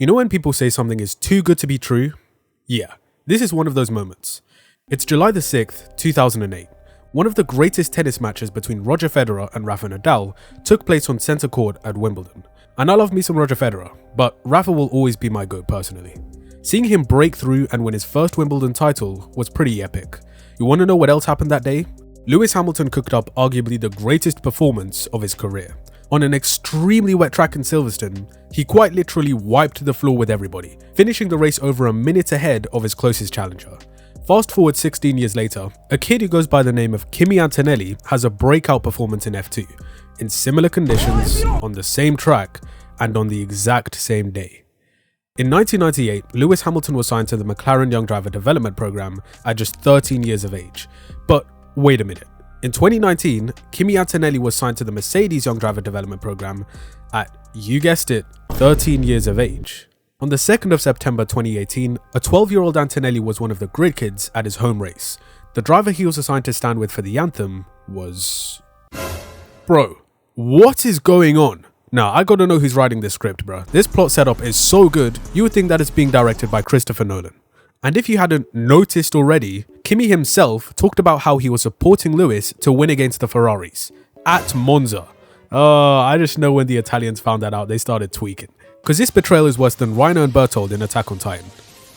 You know when people say something is too good to be true? Yeah, this is one of those moments. It's July the 6th, 2008. One of the greatest tennis matches between Roger Federer and Rafa Nadal took place on centre court at Wimbledon. And I love me some Roger Federer, but Rafa will always be my GOAT personally. Seeing him break through and win his first Wimbledon title was pretty epic. You want to know what else happened that day? Lewis Hamilton cooked up arguably the greatest performance of his career. On an extremely wet track in Silverstone, he quite literally wiped the floor with everybody, finishing the race over a minute ahead of his closest challenger. Fast forward 16 years later, a kid who goes by the name of Kimi Antonelli has a breakout performance in F2, in similar conditions, on the same track, and on the exact same day. In 1998, Lewis Hamilton was signed to the McLaren Young Driver Development Program at just 13 years of age. But wait a minute. In 2019, Kimi Antonelli was signed to the Mercedes Young Driver Development Program at, you guessed it, 13 years of age. On the 2nd of September 2018, a 12-year-old Antonelli was one of the grid kids at his home race. The driver he was assigned to stand with for the anthem was... Bro, what is going on? Now, I gotta know who's writing this script, bro. This plot setup is so good, you would think that it's being directed by Christopher Nolan. And if you hadn't noticed already, Kimi himself talked about how he was supporting Lewis to win against the Ferraris at Monza. I just know when the Italians found that out, they started tweaking. Because this betrayal is worse than Rhino and Berthold in Attack on Titan.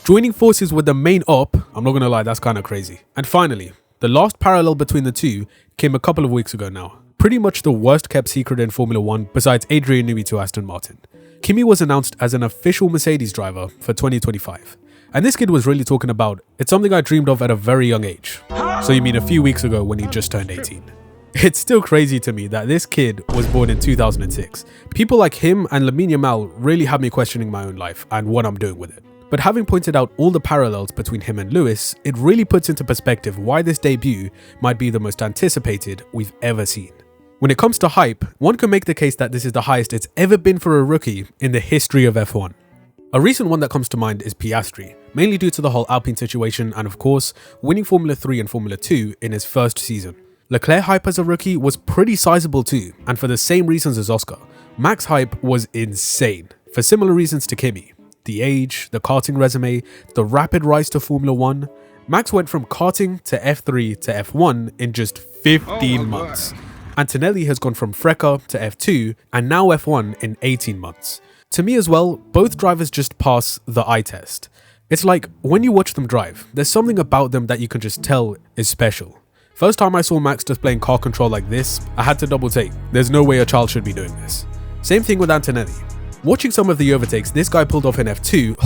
Joining forces with the main op, I'm not gonna lie, that's kinda crazy. And finally, the last parallel between the two came a couple of weeks ago now. Pretty much the worst kept secret in Formula 1 besides Adrian Newey to Aston Martin. Kimi was announced as an official Mercedes driver for 2025. And this kid was really talking about, it's something I dreamed of at a very young age. So you mean a few weeks ago when he just turned 18. It's still crazy to me that this kid was born in 2006. People like him and Lamine Yamal really had me questioning my own life and what I'm doing with it. But having pointed out all the parallels between him and Lewis, it really puts into perspective why this debut might be the most anticipated we've ever seen. When it comes to hype, one can make the case that this is the highest it's ever been for a rookie in the history of F1. A recent one that comes to mind is Piastri, mainly due to the whole Alpine situation and of course, winning Formula 3 and Formula 2 in his first season. Leclerc hype as a rookie was pretty sizable too, and for the same reasons as Oscar. Max hype was insane, for similar reasons to Kimi. The age, the karting resume, the rapid rise to Formula 1. Max went from karting to F3 to F1 in just 15 months. Antonelli has gone from FRECA to F2 and now F1 in 18 months. To me as well, both drivers just pass the eye test. It's like, when you watch them drive, there's something about them that you can just tell is special. First time I saw Max displaying car control like this, I had to double take. There's no way a child should be doing this. Same thing with Antonelli. Watching some of the overtakes this guy pulled off in F2,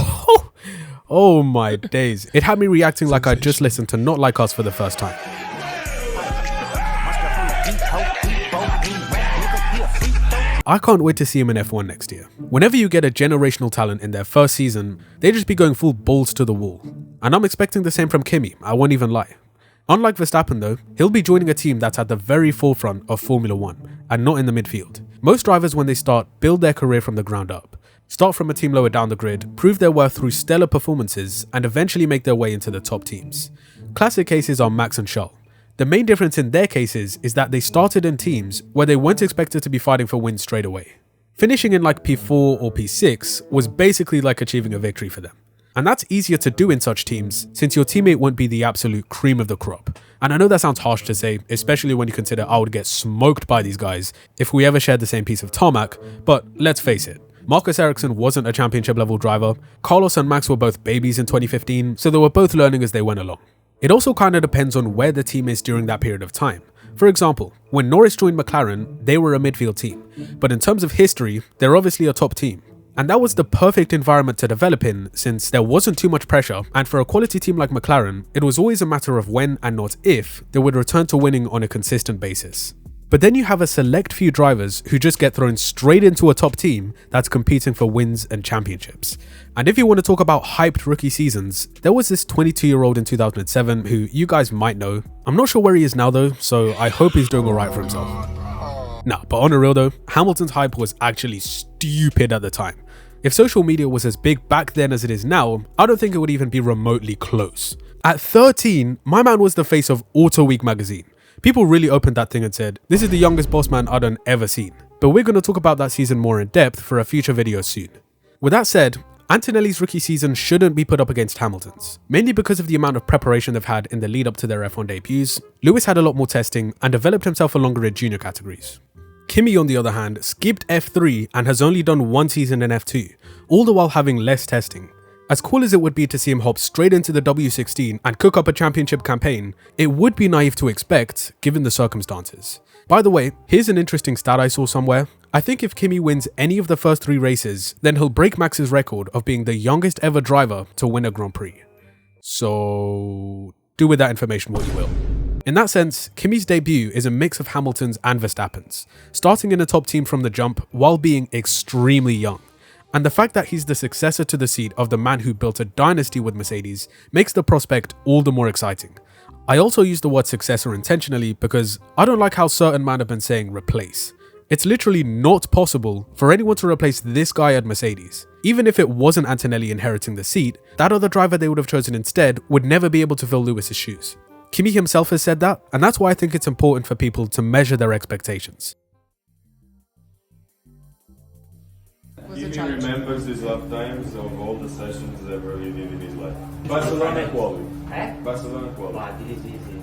oh my days. It had me reacting like I just listened to Not Like Us for the first time. I can't wait to see him in F1 next year. Whenever you get a generational talent in their first season, they just be going full balls to the wall. And I'm expecting the same from Kimi, I won't even lie. Unlike Verstappen though, he'll be joining a team that's at the very forefront of Formula 1 and not in the midfield. Most drivers when they start build their career from the ground up. Start from a team lower down the grid, prove their worth through stellar performances and eventually make their way into the top teams. Classic cases are Max and Charles. The main difference in their cases is that they started in teams where they weren't expected to be fighting for wins straight away. Finishing in like P4 or P6 was basically like achieving a victory for them. And that's easier to do in such teams since your teammate won't be the absolute cream of the crop. And I know that sounds harsh to say, especially when you consider I would get smoked by these guys if we ever shared the same piece of tarmac, but let's face it. Marcus Ericsson wasn't a championship level driver, Carlos and Max were both babies in 2015, so they were both learning as they went along. It also kind of depends on where the team is during that period of time. For example, when Norris joined McLaren, they were a midfield team, but in terms of history, they're obviously a top team. And that was the perfect environment to develop in since there wasn't too much pressure, and for a quality team like McLaren, it was always a matter of when and not if they would return to winning on a consistent basis. But then you have a select few drivers who just get thrown straight into a top team that's competing for wins and championships. And if you want to talk about hyped rookie seasons, there was this 22-year-old in 2007 who you guys might know. I'm not sure where he is now though, so I hope he's doing alright for himself. Nah, but on a real though, Hamilton's hype was actually stupid at the time. If social media was as big back then as it is now, I don't think it would even be remotely close. At 13, my man was the face of Auto Week magazine. People really opened that thing and said, this is the youngest boss man I'd ever seen. But we're going to talk about that season more in depth for a future video soon. With that said, Antonelli's rookie season shouldn't be put up against Hamilton's, mainly because of the amount of preparation they've had in the lead up to their F1 debuts. Lewis had a lot more testing and developed himself longer in junior categories. Kimi, on the other hand, skipped F3 and has only done one season in F2, all the while having less testing. As cool as it would be to see him hop straight into the W16 and cook up a championship campaign, it would be naive to expect, given the circumstances. By the way, here's an interesting stat I saw somewhere. I think if Kimi wins any of the first 3 races, then he'll break Max's record of being the youngest ever driver to win a Grand Prix. So do with that information what you will. In that sense, Kimi's debut is a mix of Hamilton's and Verstappen's, starting in a top team from the jump while being extremely young. And the fact that he's the successor to the seat of the man who built a dynasty with Mercedes makes the prospect all the more exciting. I also use the word successor intentionally because I don't like how certain men have been saying replace. It's literally not possible for anyone to replace this guy at Mercedes. Even if it wasn't Antonelli inheriting the seat, that other driver they would have chosen instead would never be able to fill Lewis's shoes. Kimi himself has said that, and that's why I think it's important for people to measure their expectations. Kimi remembers his lap times of all the sessions ever he did in his life. Barcelona quali. Barcelona quali. Wow, this is easy.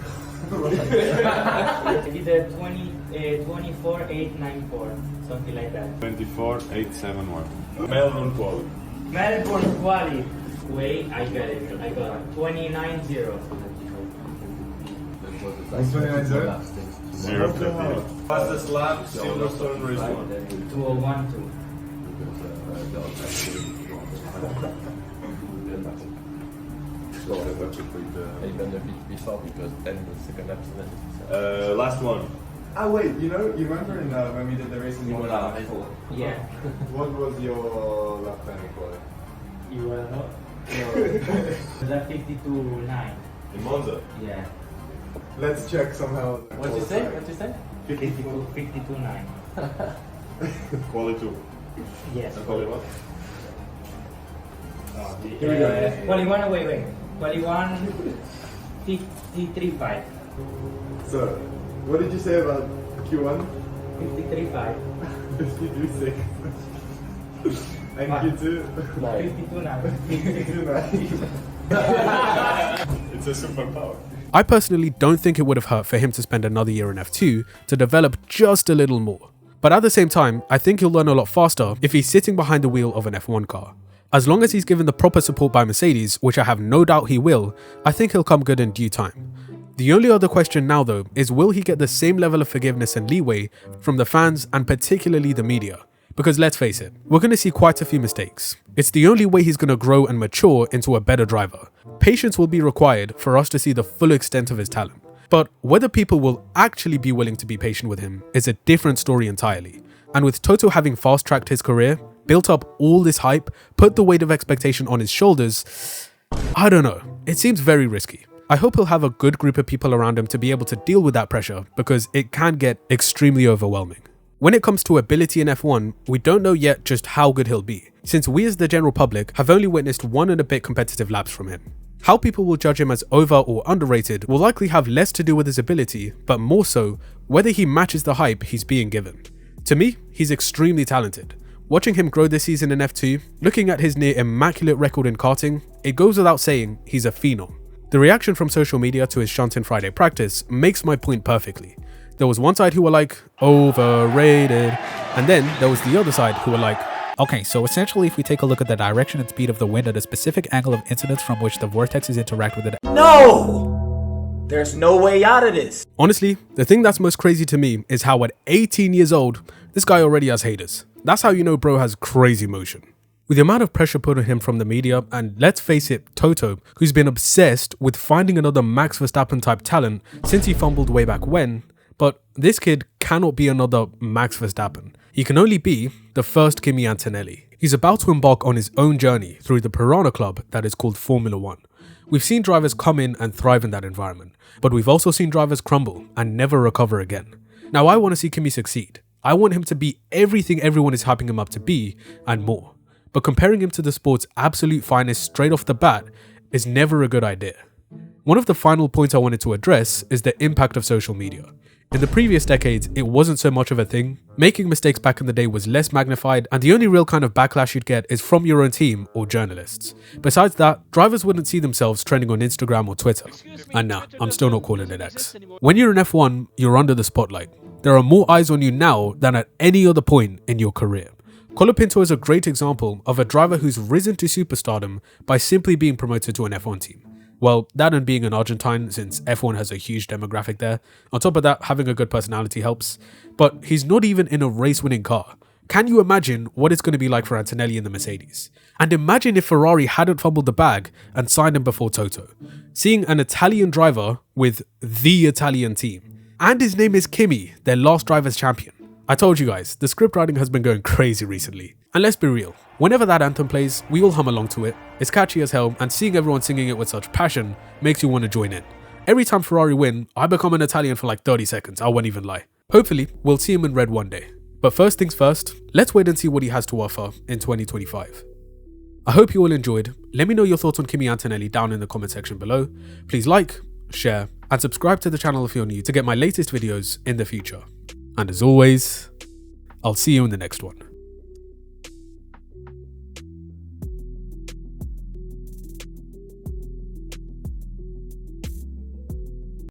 I did a 24.894, something like that. 24.871. Melbourne quali. Melbourne quali. Wait, I got it. I got it. 29.0. That's 29-0? 0.50. Fastest lap, Silverstone race 1. 201.2. Before because then the second accident. Last one. Ah wait, you remember when we did the race in Monza? Yeah. What was your lap time equal? You were not? No. That 52.9. In Monza? Yeah. Let's check somehow. What you say? 52.9. Quali 2. Yes. And quali what? Here we go. Quali 1, wait. Quali 1, 53.5. So, what did you say about Q1? 53.5. 52.6. And Q2? 52.9. It's a superpower. I personally don't think it would have hurt for him to spend another year in F2 to develop just a little more. But at the same time, I think he'll learn a lot faster if he's sitting behind the wheel of an F1 car. As long as he's given the proper support by Mercedes, which I have no doubt he will, I think he'll come good in due time. The only other question now though is, will he get the same level of forgiveness and leeway from the fans and particularly the media? Because let's face it, we're going to see quite a few mistakes. It's the only way he's going to grow and mature into a better driver. Patience will be required for us to see the full extent of his talent. But whether people will actually be willing to be patient with him is a different story entirely. And with Toto having fast-tracked his career, built up all this hype, put the weight of expectation on his shoulders, I don't know, it seems very risky. I hope he'll have a good group of people around him to be able to deal with that pressure because it can get extremely overwhelming. When it comes to ability in F1, we don't know yet just how good he'll be, since we as the general public have only witnessed 1 and a bit competitive laps from him. How people will judge him as over or underrated will likely have less to do with his ability, but more so whether he matches the hype he's being given. To me, he's extremely talented. Watching him grow this season in F2, looking at his near immaculate record in karting, it goes without saying he's a phenom. The reaction from social media to his shunt in Friday practice makes my point perfectly. There was one side who were like, overrated, and then there was the other side who were like, okay, so essentially if we take a look at the direction and speed of the wind at a specific angle of incidence from which the vortexes interact with it. No! There's no way out of this. Honestly, the thing that's most crazy to me is how at 18 years old, this guy already has haters. That's how you know bro has crazy motion. With the amount of pressure put on him from the media, and let's face it, Toto, who's been obsessed with finding another Max Verstappen type talent since he fumbled way back when, but this kid cannot be another Max Verstappen. He can only be the first Kimi Antonelli. He's about to embark on his own journey through the Piranha Club that is called Formula 1. We've seen drivers come in and thrive in that environment, but we've also seen drivers crumble and never recover again. Now I want to see Kimi succeed. I want him to be everything everyone is hyping him up to be and more. But comparing him to the sport's absolute finest straight off the bat is never a good idea. One of the final points I wanted to address is the impact of social media. In the previous decades, it wasn't so much of a thing. Making mistakes back in the day was less magnified, and the only real kind of backlash you'd get is from your own team or journalists. Besides that, drivers wouldn't see themselves trending on Instagram or Twitter. And nah, I'm still not calling it X. When you're in F1, you're under the spotlight. There are more eyes on you now than at any other point in your career. Colapinto is a great example of a driver who's risen to superstardom by simply being promoted to an F1 team. Well, that and being an Argentine, since F1 has a huge demographic there. On top of that, having a good personality helps. But he's not even in a race-winning car. Can you imagine what it's going to be like for Antonelli in the Mercedes? And imagine if Ferrari hadn't fumbled the bag and signed him before Toto. Seeing an Italian driver with the Italian team. And his name is Kimi, their last driver's champion. I told you guys, the script writing has been going crazy recently. And let's be real, whenever that anthem plays, we all hum along to it. It's catchy as hell, and seeing everyone singing it with such passion makes you want to join in. Every time Ferrari win, I become an Italian for like 30 seconds, I won't even lie. Hopefully, we'll see him in red one day. But first things first, let's wait and see what he has to offer in 2025. I hope you all enjoyed. Let me know your thoughts on Kimi Antonelli down in the comment section below. Please like, share, and subscribe to the channel if you're new to get my latest videos in the future. And as always, I'll see you in the next one.